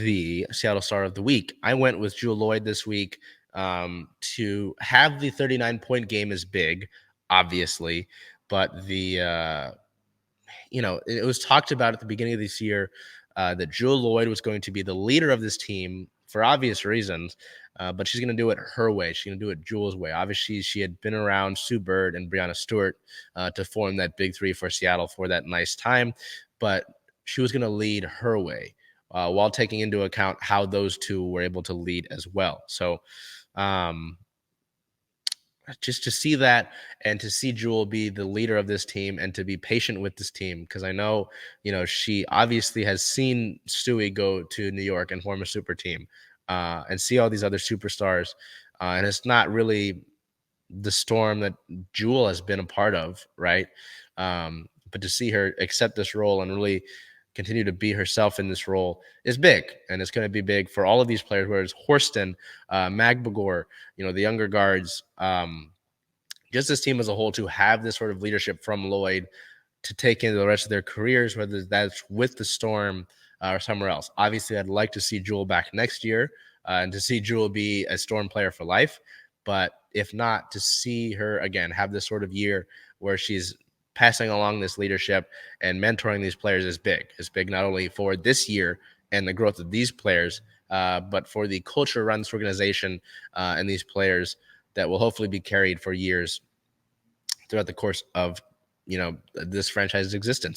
the Seattle Star of the Week. I went with Jewell Loyd this week. To have the 39-point game is big, obviously, but it was talked about at the beginning of this year that Jewell Loyd was going to be the leader of this team for obvious reasons, but she's going to do it her way. She's going to do it Jewell's way. Obviously, she had been around Sue Bird and Breanna Stewart to form that big three for Seattle for that nice time, but she was going to lead her way while taking into account how those two were able to lead as well. So, just to see that and to see Jewell be the leader of this team and to be patient with this team, because I know, she obviously has seen Stewie go to New York and form a super team and see all these other superstars. And it's not really the storm that Jewell has been a part of, right? But to see her accept this role and really continue to be herself in this role is big, and it's going to be big for all of these players, whether it's Horston, Magbagor, the younger guards, just this team as a whole, to have this sort of leadership from Loyd to take into the rest of their careers, whether that's with the Storm or somewhere else. Obviously, I'd like to see Jewell back next year and to see Jewell be a Storm player for life. But if not, to see her again have this sort of year where she's passing along this leadership and mentoring these players is big. It's big not only for this year and the growth of these players, but for the culture around this organization and these players that will hopefully be carried for years throughout the course of this franchise's existence.